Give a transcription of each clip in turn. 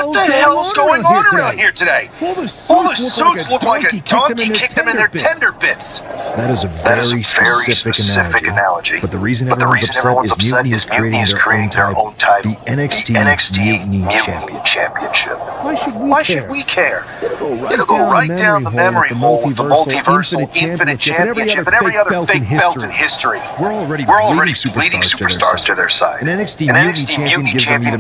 What the hell's going on around here today? All the suits look like a donkey kicked them in their tender bits. That is a very specific analogy. But the reason everyone's upset is Mutiny is creating their own title, the NXT Mutiny Championship. Why should we care? It'll go right down the memory hole with the multiversal Infinite Championship and every other fake belt in history. We're already bleeding superstars to their side. An NXT Mutiny Champion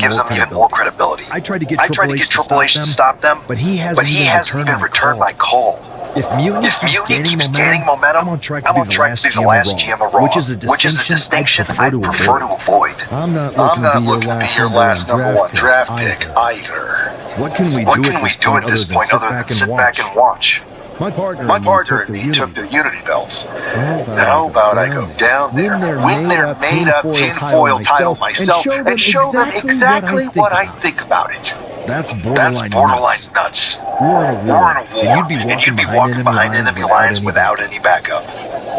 gives them even more credibility. I tried to get Triple H to stop them, but he hasn't even returned my call. If Mutiny keeps gaining momentum, I'm on track to be the last GM of Raw, which is a distinction I'd prefer to avoid. I'm not looking to be your last number one draft pick either. What can we do at this point other than sit back and watch? My partner and me took the Unity belts. How about I go down there, win their made-up tinfoil title myself, and show them exactly what I think about it. That's borderline nuts. We're in a war, and you'd be walking behind enemy lines without any backup.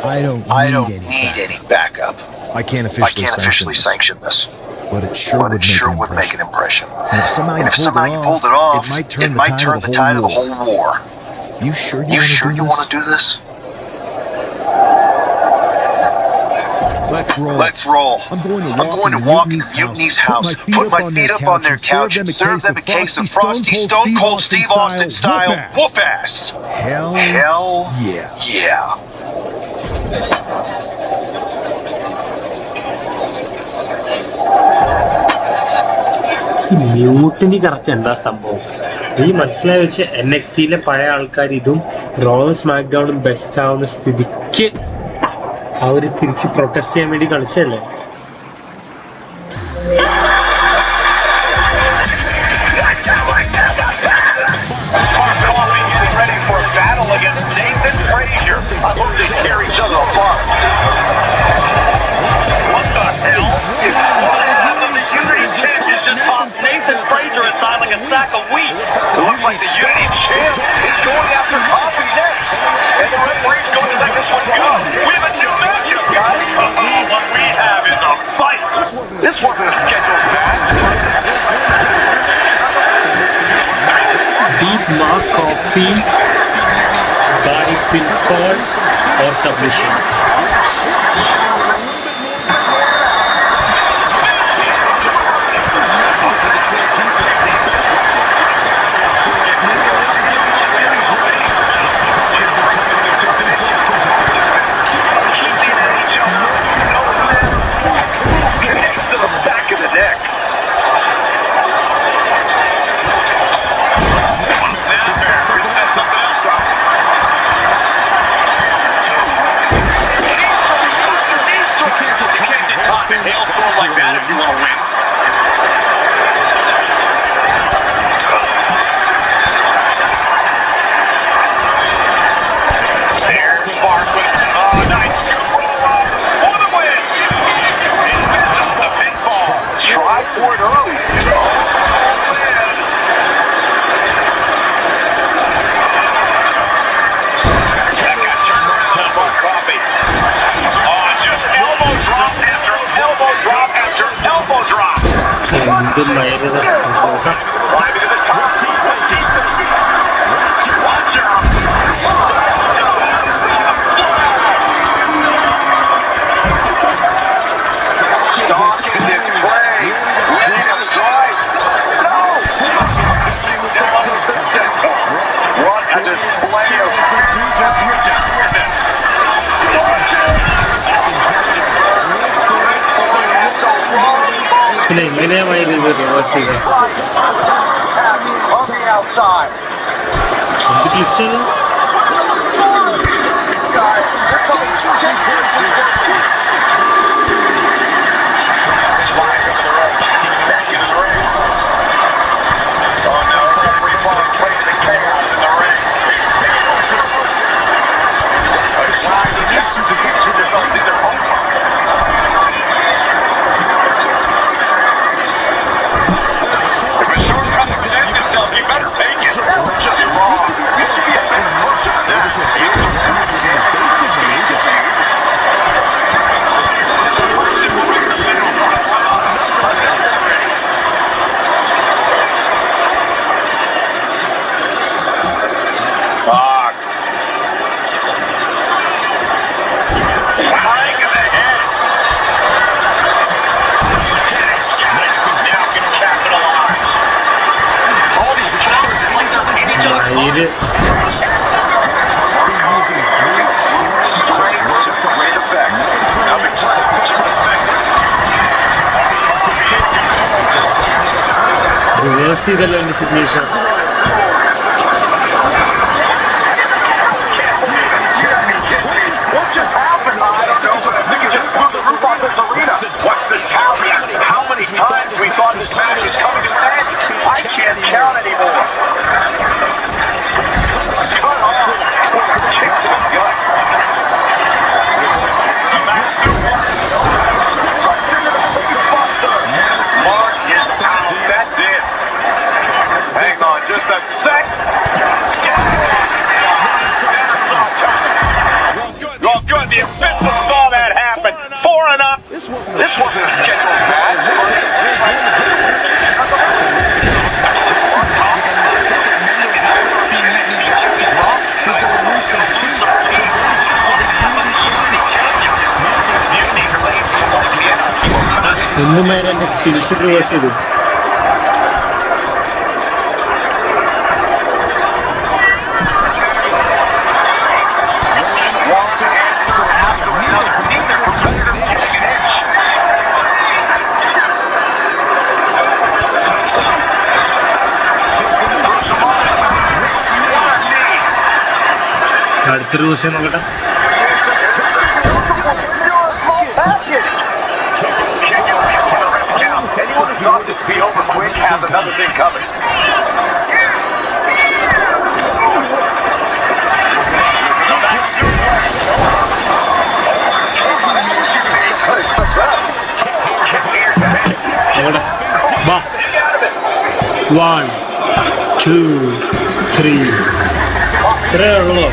I don't need any backup. I can't officially sanction this. But it sure would make an impression. And if somehow you pulled it off, it might turn the tide of the whole war. You sure you want to do this? Let's roll. I'm going to walk into Mutiny's house, put my feet up on their couch, and serve them a case of Frosty Stone Cold Steve Austin style whoop-ass. Hell yeah. Mutiny correct എന്താ സംഭവം? ഈ മനസ്സിലായി വെച്ച് NXTയിലെ പഴയ ആൾക്കാർ ഇതും റോയും സ്മാക്ഡൗണും best ആവുന്ന സ്ഥിതിക്ക് അവര് തിരിച്ച് പ്രൊട്ടസ്റ്റ് ചെയ്യാൻ വേണ്ടി കളിച്ചല്ലേ? Like a sack of wheat. It looks like the Unity champ is going after Coffee next. And the referee's going to let this one go. We have a new matchup, guys. What we have is a fight. This wasn't a scheduled match. Deep mark Coffee by pinfall or submission. Hailstorm like that if you want to win. There's Barkley. Nice roll up for the win. And the pinfall. Try for it early. That got turned around by Coffee. Just elbow drop after elbow drop after elbow drop. Climbing to the top. Watch out. Stalking this prey. Winning a strike. No! Down the center. What a display of desperatness. എങ്ങനെയായി reverse ചെയ്തത്? എന്ത് ക്ലിപ്സാണ്? Mix ചെയ്തല്ലോ എന്റെ signature. What's the tally? How many times we thought this match was coming to an end? I can't count anymore. Cut off. Kick to the gut. Smack suplex. Right into the face buster. Mark is out. That's it. Hang on just a sec. Never saw it coming. Well, good. The official saw that happen. 4-0. This wasn't a scheduled match. ഒന്നും മേലെ എന്റെ തിരിച്ച് reverse ചെയ്തു. അടുത്തൊരു ദിവസം നോക്കട്ടെ. Anyone who thought this would be over quick has another thing coming. വാ 1 2 3 ഇത്രേ ഉള്ളൂ.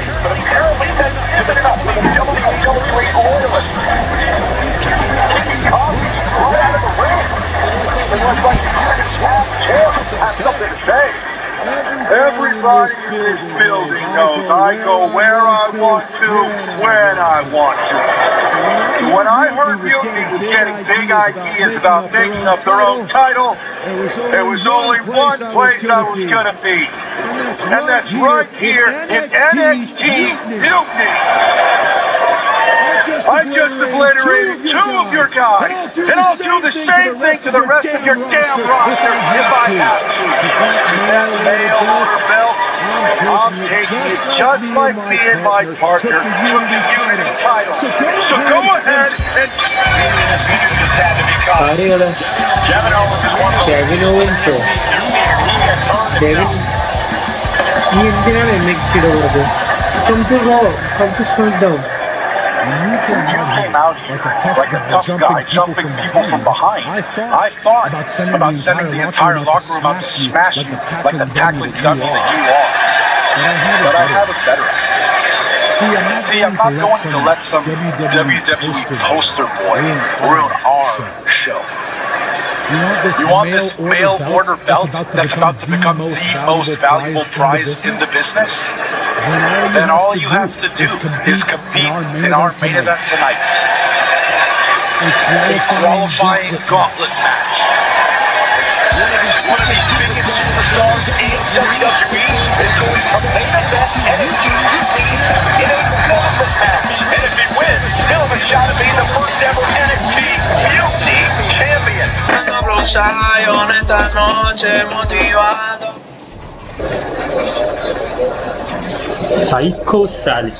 Everybody in this building knows I go where I want to, when I want to. So when I heard Mutiny was getting big ideas about making up their own title, there was only one place I was gonna be. And that's right here in NXT Mutiny. I just obliterated 2 of your guys, and I'll do the same thing to the rest of your damn roster if I have to. Is that mail order belt? I'm taking it just like me and my partner took the Unity titles. So go ahead and... Kevin Owens is one of those... Kevin Owens oh Kevin നീ എന്തിനാണ് NXT വരുന്നത്? Come to Raw, come to SmackDown. You came out here like a tough guy jumping people from behind. I thought about sending the entire locker room out to smash you like the tackling dummy that you are. But I have a better idea. See, I'm not going to let some WWE poster boy ruin our show. You want this mail order belt that's about to become the most valuable prize in the business? Then all you have to do is compete in our main event tonight. A qualifying gauntlet match. One of the biggest superstars in WWE is going to main event NXT in a gauntlet match. And if he wins, he'll have a shot at being the first ever NXT Mutiny champion. Psycho Sally.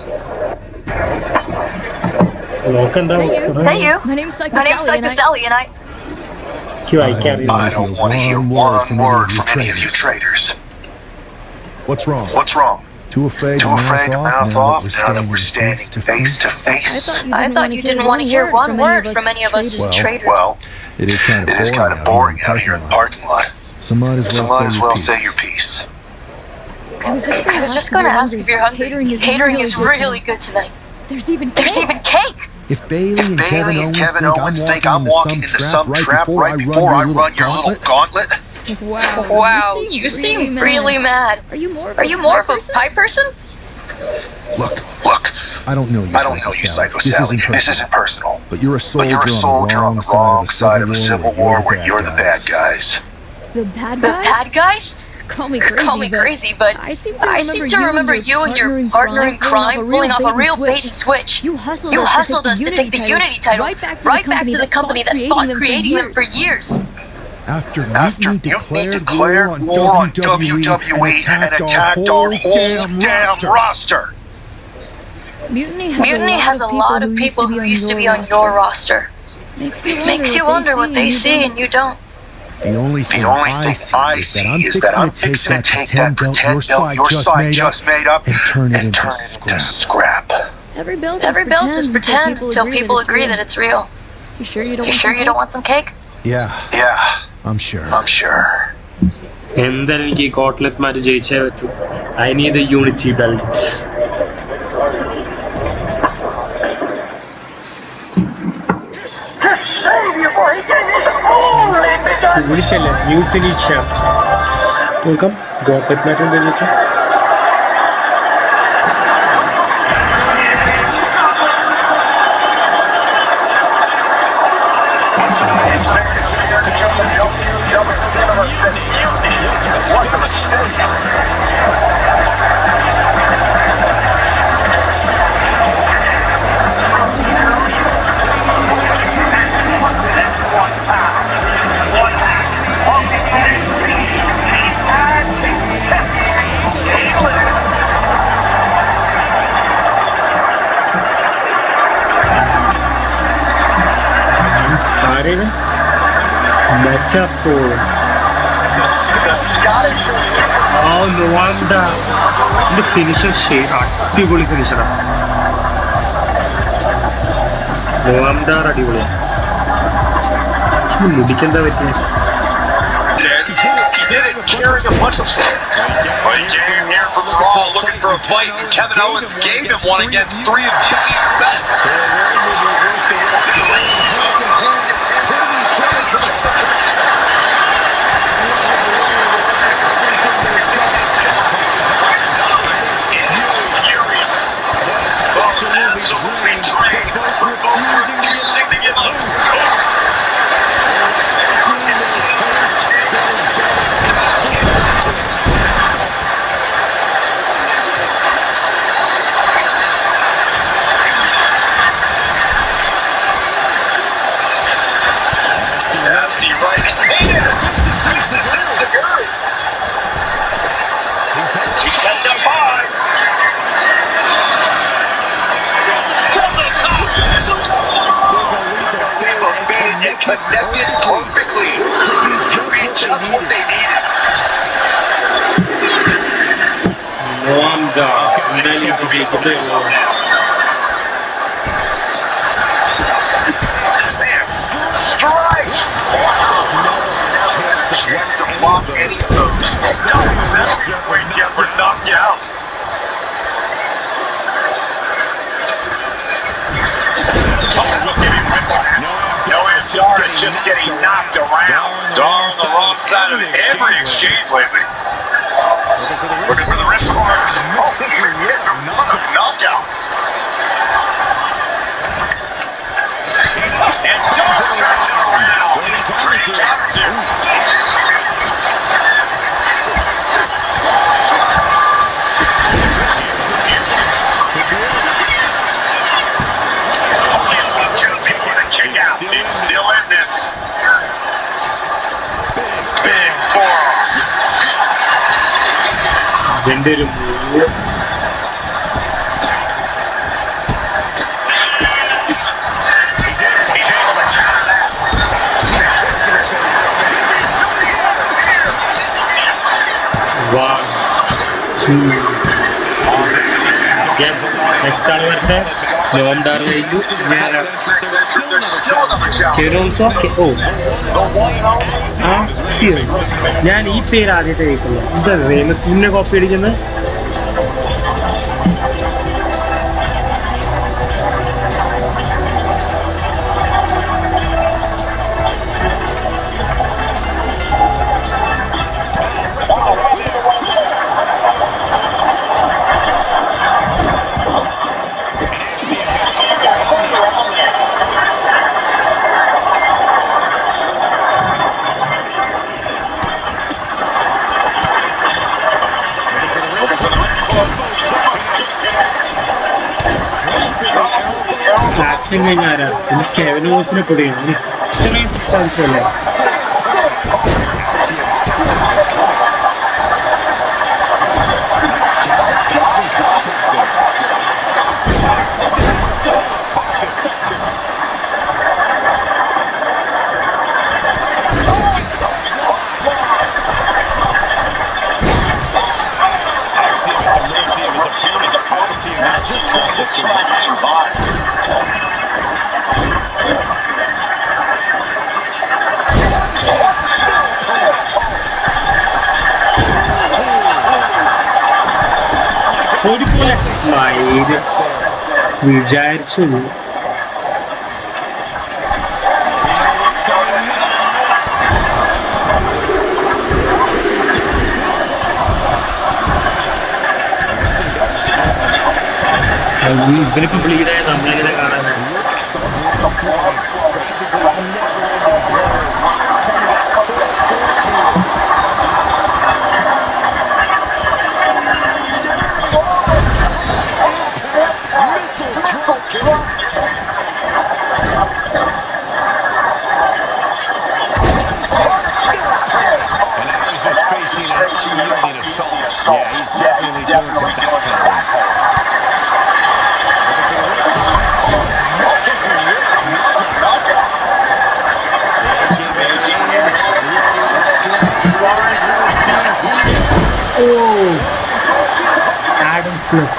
Hey you. My name's Psycho Sally and I don't want to hear one word from any of you traitors. What's wrong? What's wrong? Too afraid to mouth off now that we're standing face to face? I thought you didn't want to hear one word from any of us traitors. Well, It is kind of boring out here in the parking lot. So might as well say your piece. I was just going to ask if you're hungry. Catering is really good tonight. There's even cake. If Bailey and Kevin Owens think I'm walking into some trap right before I run your little gauntlet? Wow, you seem really mad. Are you more of a pie person? Look, I don't know you, Psycho Sally. This isn't personal. But you're a soldier on the wrong side of a civil war where you're the bad guys. The bad guys? Call me crazy, but I seem to remember you and your partner in crime pulling off a real bait and switch. You hustled us to take the Unity titles right back to the company that fought creating them for years. After Mutiny declared war on WWE and attacked our whole damn roster. Mutiny has a lot of people who used to be on your roster. Makes you wonder what they see and you don't. The only thing I see is that I'm fixing to take that pretend belt your side just made up and turn it into scrap. Every belt is pretend until people agree that it's real. You sure you don't want some cake? Yeah, I'm sure. എന്തായാലും എനിക്ക് ഈ കോട്ട്ലെറ്റ് match ജയിച്ചേ പറ്റൂ. I need a unity belt. വിളിച്ചല്ലേ mutiny champ. നോക്കാം cutlet match എന്താ ചോദിച്ചാൽ metaphor. Oh no wonder. The finisher shade അടിപൊളി ഫിനിഷറാ. No wonder അടിപൊളിയാ. മുടിക്കെന്താ പറ്റിയ? He didn't carry a bunch of stakes. But he came here from Raw looking for a fight, and Kevin Owens gave him one against three of Mutiny's best. Absolutely trained for both refusing to give up. Nasty right hand. Seguri. He's heading up high. And connected perfectly. This could be just what they needed. No wonder. Strike! Chance to block any of those. Nice. That'll be a great jump to knock you out. Look at him whiplash. Dar is just getting knocked around. Dar on the wrong side of every exchange lately. Looking for the rip cord. Oh, knockout. And Dar turns it around. Three counters here. Kick out. He's still in this. Big forearm. He's able to counter that. One, two. Yes, next time we're there. No wonder they do. ഞാൻ ഈ പേര് ആദ്യമായിട്ട് കേൾക്കുന്നു. എന്താ റേമസിന്റെ copy അടിക്കുന്നത്? Action കഴിഞ്ഞാരാ പിന്നെ Kevin ഓസിനെ പൊടിയാണ് ഇത്രയും സംസാരിച്ചല്ലേ. ഓടിപ്പോലെ വിചാരിച്ചു. ഇവനിപ്പോ ബ്ലീഡായ നമ്മളെങ്ങനെ കാണാൻ? Adam flip.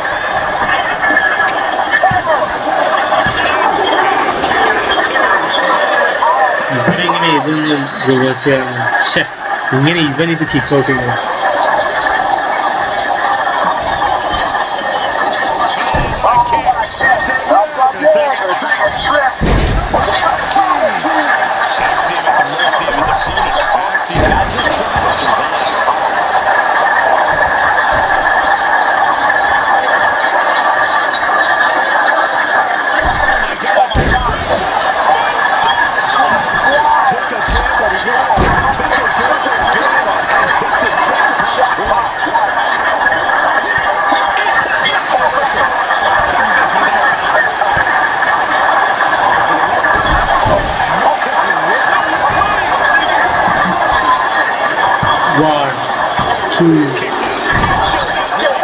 ഇവരെങ്ങനെ ഇതൊന്നും റിവേഴ്സ് ചെയ്യാൻ? ഇങ്ങനെ ഇവനിത് കിക്ക് ഔട്ട് ചെയ്യുന്നു.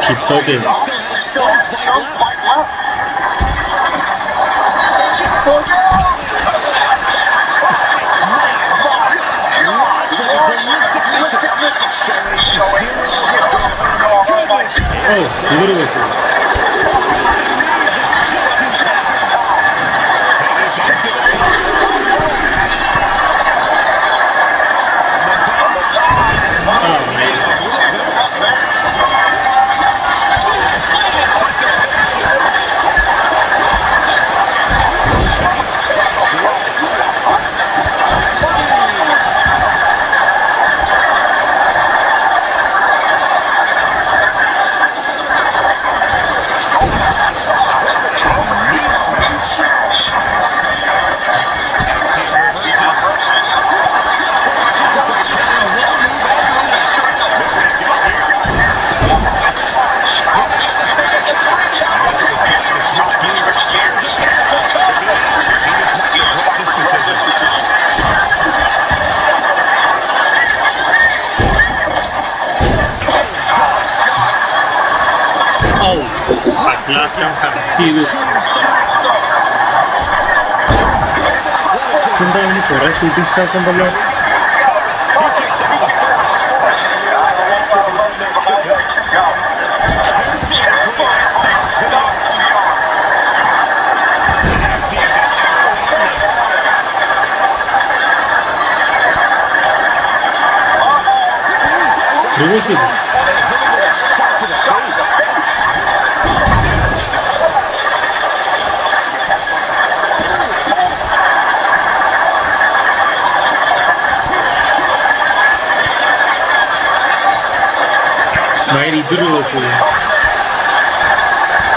Keep talking. Oh, literally. എന്തായാലും കുറെ ഷൂട്ടിംഗ് സ്റ്റാർസ് ഉണ്ടല്ലോ.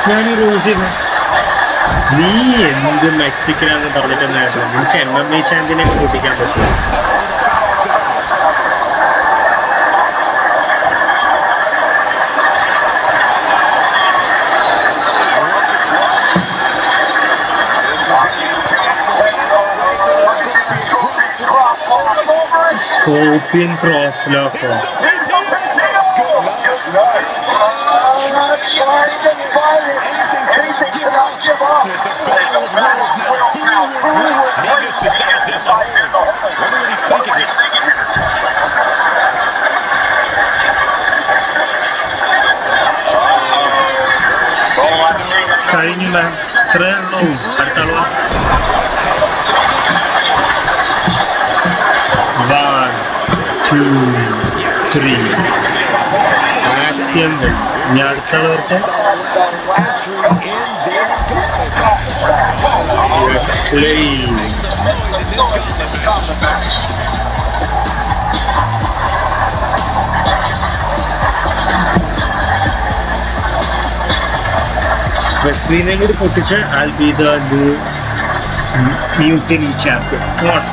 ഞാനീ റോസിന് നീ എന്ത് മെക്സിക്കനാന്ന് പറഞ്ഞിട്ടുണ്ടായിരുന്നു. നിനക്ക് MMA ചാമ്പ്യനെ കൂട്ടിക്കാൻ പറ്റും. സ്കോർപിയൻ ക്രോസിലൊക്കെ കഴിഞ്ഞില്ല. ഇത്രേ ഉള്ളൂ. അടുത്ത ആളുവാ. 1, 2, 3 ആക്സിയം. ഇനി അടുത്ത ആൾ വരട്ടെ. last entry in this gauntlet match. Slave. Make some noise in this gauntlet match. Wesley would put it, I'll be the new Mutiny champion. Come on.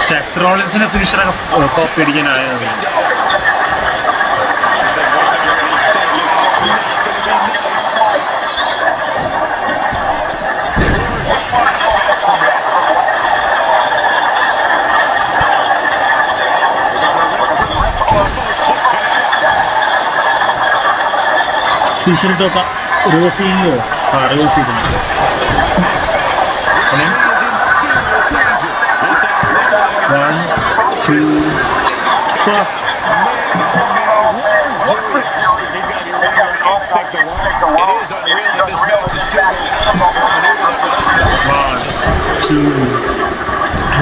Seth Rollins and a finisher copy again. Finisher top reversing reversing. One, two, four. One, two.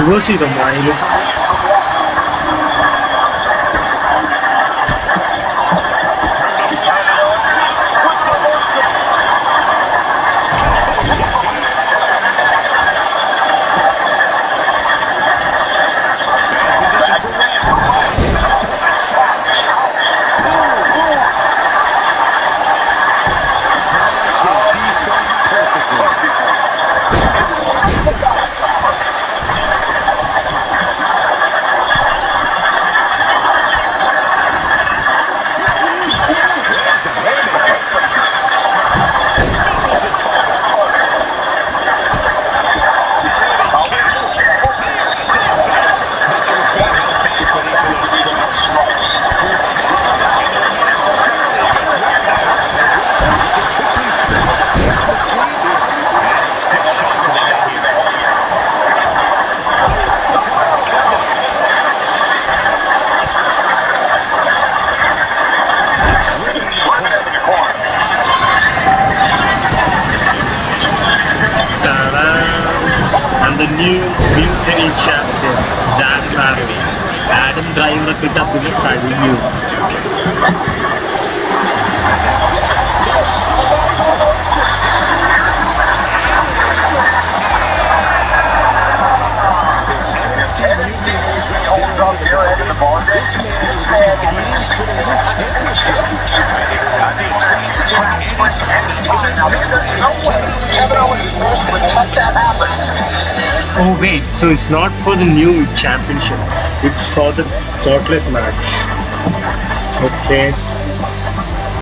Reversing the mind. The new Mutiny champion, Adaam driver picked up with you. Oh wait, so it's not for the new championship, it's for the gauntlet match. Okay.